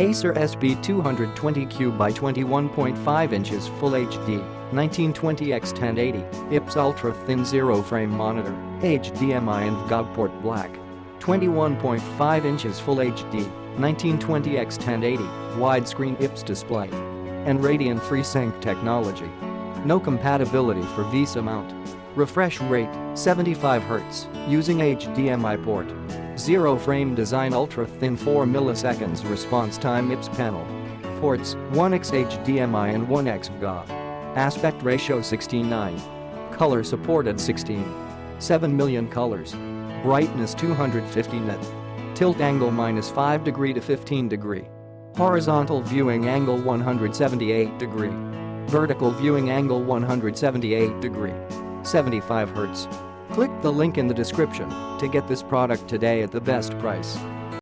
Acer SB220Q by 21.5 inches Full HD, 1920x1080, IPS Ultra Thin Zero Frame Monitor, HDMI and VGA port black. 21.5 inches Full HD, 1920x1080, widescreen IPS display. And Radeon FreeSync technology. No compatibility for VESA Mount. Refresh rate, 75 Hz, using HDMI port. Zero frame design ultra thin 4 milliseconds response time IPS panel. Ports, 1x HDMI and 1x VGA. Aspect ratio 16:9. Color supported 16. 7 million colors. Brightness 250 nit. Tilt angle -5 degree to 15 degree. Horizontal viewing angle 178 degree. Vertical viewing angle 178 degree. 75 Hz. Click the link in the description to get this product today at the best price.